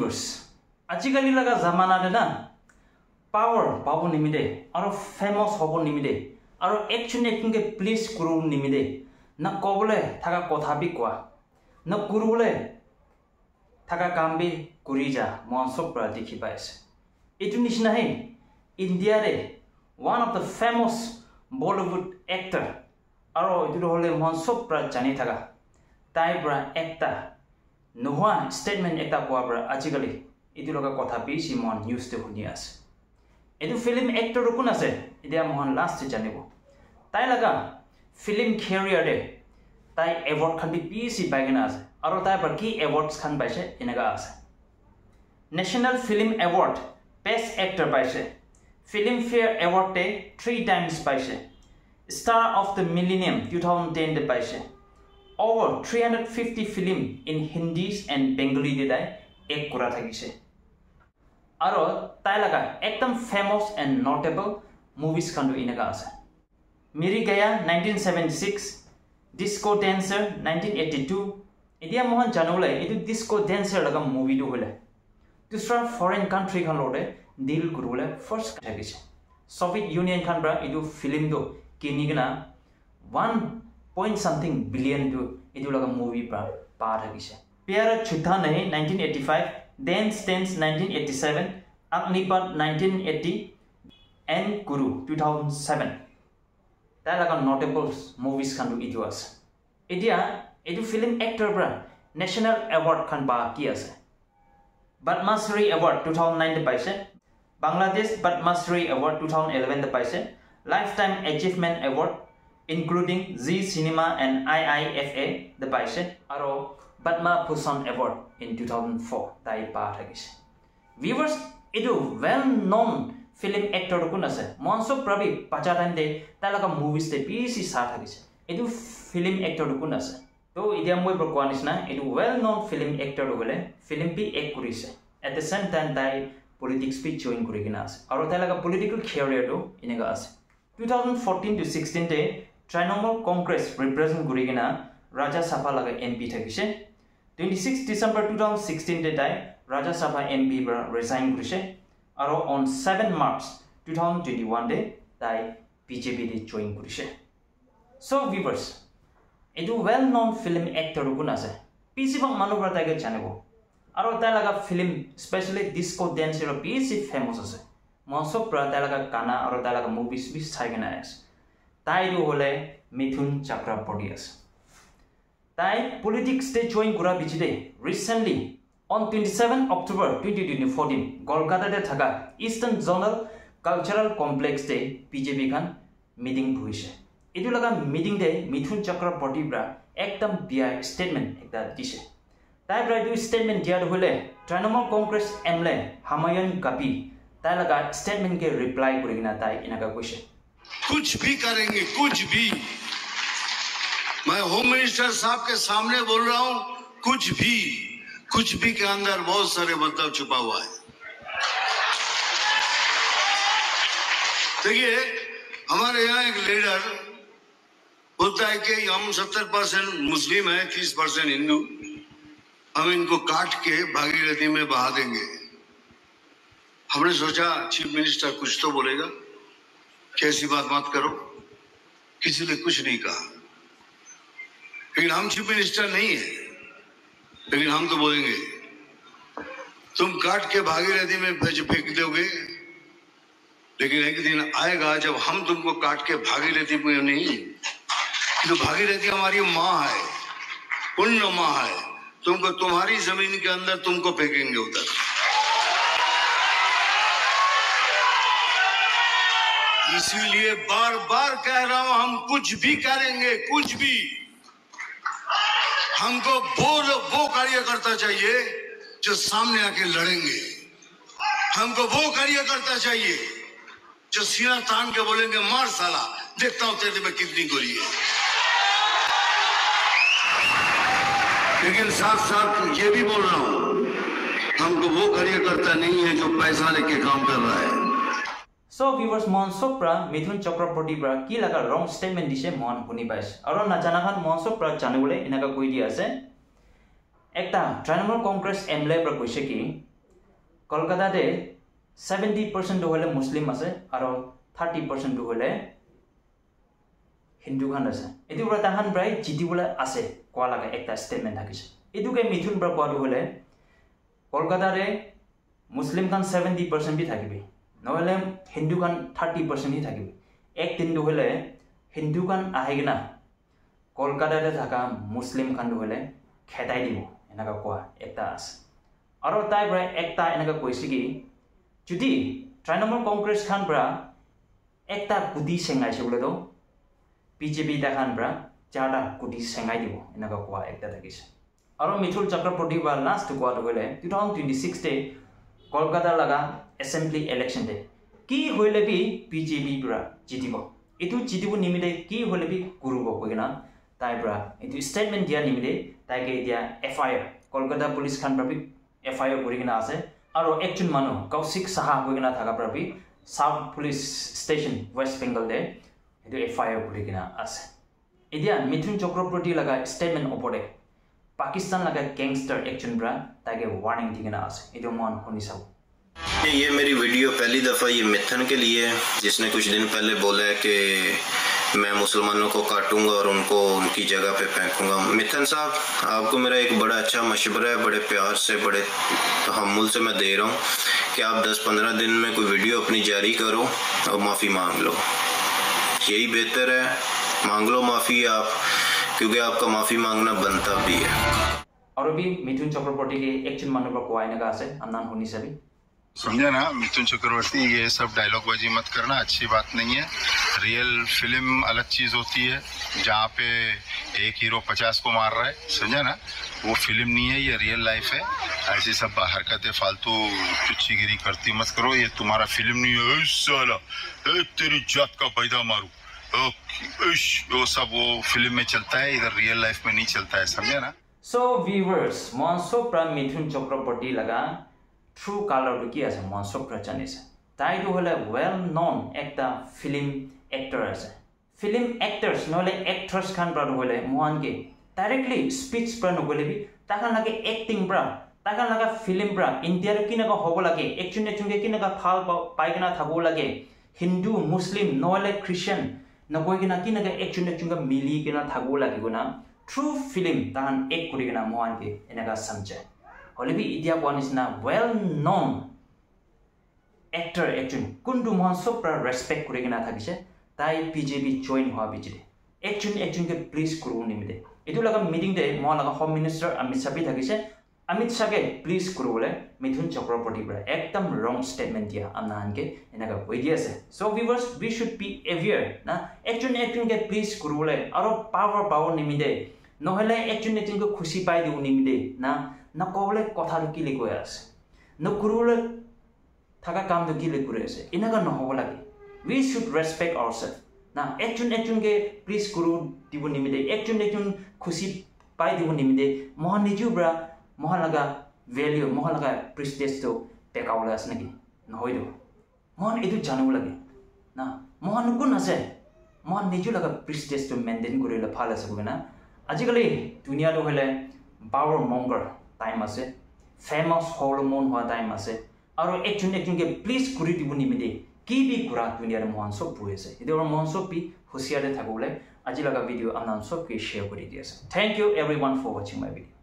viewers আজিকালি লাগা জামানা দে না পাৱাৰ পাব নিমিদে আৰু ফেমাস হ'ব নিমিদে আৰু একচুয়ালি এককে প্লিজ কৰো নিমিদে না কবলে থাকা কথা বি কোৱা না কুৰুলে থাকা কাম বি কৰি যা মন সব পৰা দেখি পাইছে এটো নিচিনা হে ইণ্ডিয়াৰে one of the famous Bollywood actor আৰু এটো হলে মন সব পৰা জানি থাকা তাই পৰা একটা নোহোৱা স্টেটমেন্ট এটা কোৱা পৰা আজিকালি এটো লগা কথা বেছি মন নিউজ তে শুনি আছে এটো ফিল্ম এক্টৰ কোন আছে এতিয়া মন লাষ্ট জানিব তাই লগা ফিল্ম ক্যাৰিয়াৰে তাই এৱাৰ্ড খান বেছি পাইগনা আছে আৰু তাই পৰা কি এৱাৰ্ডছ খান পাইছে এনেকা আছে national film award best actor পাইছে ফিল্ম ফেয়াৰ এৱাৰ্ড তে 3 টাইমছ পাইছে স্টাৰ অফ দ্য মিলেনিয়াম 2010 তে পাইছে over 350 film in Hindi and Bengali didai ek kura thagise aro tai laga ekdam famous and notable movies khandu inaga ase Meri Gaya 1976 Disco Dancer 1982 idia mohan janule etu Disco Dancer laga movie du hole dusra foreign country khan lode deal kurule first thagise Soviet Union khan bra etu film do kinigna 1 something billion to etu laga movie pa thagise Pyara Chutha nahi 1985 Dance Dance 1987 Agnipat 1980 and Guru 2007 ta laga notable movies khan du etu ase etia etu film actor bra national award khan ba ki ase Padma Shri award 2009 te paise Bangladesh Padma Shri award 2011 te paise Lifetime Achievement award including Z Cinema and IIFA the paise aro Padma Bhushan award in 2004 tai pa thagise viewers edu well known film actor kun ase monso prabi pacha time de ta laga movies te pc sa thagise edu film actor kun ase to idia moi pro kwanis na edu well known film actor gole film bi ek kurise at the same time tai politics bi join kurigina ase aro ta laga political career do inega ase 2014 to 16 te Trinamool Congress represent Gurigina Raja Sabha laga MP thagise 26 December 2016 te tai Raja Sabha MP bra resign kurise aro on 7 March 2021 de tai BJP de join kurise so viewers edu well known film actor gun ase PC bang manu bra tai ge janibo aro tai laga film especially disco dance ro PC famous ase monso bra tai laga kana aro tai laga movies bi sai gena ase tai do hole Mithun Chakraborty ase tai politics te join kura bichide recently on 27 October 2014 Kolkata te thaga Eastern Zonal Cultural Complex te BJP khan meeting bhuise etu laga meeting de Mithun Chakraborty bra ekdam bia statement ekta dise tai bra du statement dia hole Trinamool Congress MLA Hamayan Kapi tai laga statement ke reply kurigina tai inaga koise कुछ भी करेंगे कुछ भी मैं home minister साहब के सामने बोल रहा हूं कुछ भी के अंदर बहुत सारे मतलब छुपा हुआ है देखिए हमारे यहाँ एक लीडर बोलता है कि हम 70% मुस्लिम है 30% हिंदू हम इनको काट के भागीरथी में बहा देंगे हमने सोचा चीफ मिनिस्टर कुछ तो बोलेगा कैसी बात मत करो किसी ने कुछ नहीं कहा लेकिन हम चीफ मिनिस्टर नहीं है लेकिन हम तो बोलेंगे तुम काट के भागीरथी में फेंक दोगे लेकिन एक दिन आएगा जब हम तुमको काट के भागीरथी में नहीं तो भागीरथी हमारी माँ है पुण्य माँ है तुमको तुम्हारी जमीन के अंदर तुमको फेंकेंगे उधर इसीलिए बार बार कह रहा हूं हम कुछ भी करेंगे कुछ भी हमको वो कार्यकर्ता चाहिए जो सामने आके लड़ेंगे हमको वो कार्यकर्ता चाहिए जो सीना तान के बोलेंगे मार साला देखता हूं तेरे में कितनी गोली है लेकिन साथ साथ ये भी बोल रहा हूं हमको वो कार्यकर्ता नहीं है जो पैसा लेके काम कर रहा है So viewers mon sopra Mithun Chakraborty bra ki laga wrong statement dise mon huni pais aro na jana khan mon sopra janibole enaga koi di ase ekta Trinamool Congress MLA bra koise ki Kolkata de 70% হলে মুসলিম আছে আৰু 30% হলে হিন্দু খান আছে এটো পুরা তাহান প্রায় জিতিবলে আছে কোয়া লাগে একটা স্টেটমেন্ট থাকিছে এটুকে মিথুন প্রা কোয়াটো হলে কলকাতা রে মুসলিম খান 70% বি থাকিবে নহলে হিন্দু খান 30% হি থাকিবে এক দিন হলে হিন্দু খান আহেগিনা কলকাতা রে থাকা মুসলিম খান হলে খেতাই দিব এনেকা কোয়া একটা আছে আৰু তাই প্রায় একটা এনেকা কইছে কি যদি তৃণমূল কংগ্রেস খান প্রা একটা কুদি সেঙ্গাইছে বলে তো বিজেপি দেখান প্রা চারটা কুদি সেঙ্গাই দিব এনেকা কোয়া একটা থাকিছে আৰু মিথুন চক্ৰৱৰ্তী বা লাষ্ট কোৱাটো হলে 2026 তে কলকাতা লাগা এসেম্বলি ইলেকশন দে কি হইলে বি বিজেপি প্রা জিতিব এটো জিতিব নিমিতে কি হইলে বি গুৰুব কইনা তাই প্ৰা এটো স্টেটমেন্ট দিয়া নিমিতে তাইকে দিয়া এফআইআৰ কলকাতা পুলিশ খান প্ৰাবি এফআইআৰ কৰি কিনা আছে আৰু একজন মানুহ কৌশিক সাহা হৈ কিনা থাকা প্ৰাবি south police station West Bengal দে এটো এফআইআৰ কৰি কিনা আছে এতিয়া মিথুন চক্ৰৱৰ্তী লাগা স্টেটমেন্ট ওপৰে पाकिस्तान लगा गैंगस्टर एक्शन ब्रा ताकि वार्निंग दी ना आसे इधर मान होनी सब ये मेरी वीडियो पहली दफ़ा ये मिथुन के लिए जिसने कुछ दिन पहले बोला है कि मैं मुसलमानों को काटूंगा और उनको उनकी जगह पे फेंकूंगा। मिथुन साहब आपको मेरा एक बड़ा अच्छा मशवरा है, बड़े प्यार से बड़े तहम्मुल से मैं दे रहा हूँ कि आप 10-15 दिन में कोई वीडियो अपनी जारी करो और माफ़ी मांग लो, यही बेहतर है। मांग लो माफ़ी आप, क्योंकि आपका माफी मांगना बनता भी है। और अभी मिथुन चक्रवर्ती के एक्शन मानने पर कोई ना कासे अन्नान होनी सभी समझा ना। मिथुन चक्रवर्ती ये सब डायलॉग बाजी मत करना, अच्छी बात नहीं है। रियल फिल्म अलग चीज होती है जहाँ पे एक हीरो 50 को मार रहा है, समझा ना। वो फिल्म नहीं है, ये रियल लाइफ है। ऐसी सब हरकतें फालतू चुच्चीगिरी करती मत करो, ये तुम्हारा फिल्म नहीं है। साला तेरी जात का पैदा मारू वो सब वो फिल्म में चलता है, इधर रियल लाइफ में नहीं चलता है, समझे ना। सो व्यूअर्स मॉन्सो प्रा मिथुन चक्रवर्ती लगा ट्रू कलर की আছে মনসো প্রা জানিছে তাই তো হলে ওয়েল নন একটা ফিল্ম অ্যাক্টর আছে ফিল্ম অ্যাক্টরস নহলে অ্যাক্ট্রেস খান প্রা হলে মোহন के डायरेक्टली स्पीच प्रा নগলে বি তাকান লাগে অ্যাক্টিং প্রা তাকান লাগা ফিল্ম প্রা ইন্ডিয়ার কিনাকা হব লাগে একচুন কে কিনাকা ফাল পাইগনা থাকো লাগে হিন্দু মুসলিম নহলে খ্রিস্টান नकोई के ना कि नगे एक चुंगा मिली के ना थागो लगे गुना ट्रू फिल्म तान एक कुड़ी के ना मोहन के इनका समझे होले भी इडिया वानिस ना वेल नोन एक्टर एक्चुन कुंडू मोहन सोप्रा रेस्पेक्ट कुड़ी के ना थाकिसे ताई बीजेपी जॉइन हुआ बिजिले एक्चुन के प्लीज करू निमिते इदु लगा मीटिंग दे मोहन लगा होम मिनिस्टर अमित शाह भी थाकिसे अमित शाह के प्लीज करू बोले मिथुन चक्रवर्ती पर एकदम रॉन्ग स्टेटमेंट दिया अन्नान के इनका वीडियो से so viewers we should be aware ना एक्चुन के प्लीज करू बोले और पावर निमिते নহলে एक्चुन को खुशी पाई दिउ निमिते ना न कोबले कथा की लिखो আছে न करूले थाका काम तो की लिखो আছে इनका न होबो लागे वी शुड रेस्पेक्ट आवरसेल्फ ना एक्चुन के प्लीज करू दिबो निमिते एक्चुन खुशी पाई दिबो निमिते मोहन निजुब्रा मोहन लगा वैल्यू मोहन लगा प्रेस्टीज तो टेकावले आस नेकी নহয় दो मोहन एतु जानबो लागे ना मोहन गुण আছে मोहन निजु लगा प्रेस्टीज तो मेंटेन करिले ভাল আছে बना आजिकाली दुनिया तो हले पावर मंगर टाइम আছে फेमस हॉर्मोन हुआ टाइम আছে और एक्चुन के प्लीज करि दिबो निमिते की भी कुरा दुनिया रे मोहन सब बुए আছে इदर मोहन सब भी होशियारे थाकोले আজি लगा वीडियो आनान सब के शेयर करि दियासे thank you everyone for watching my video.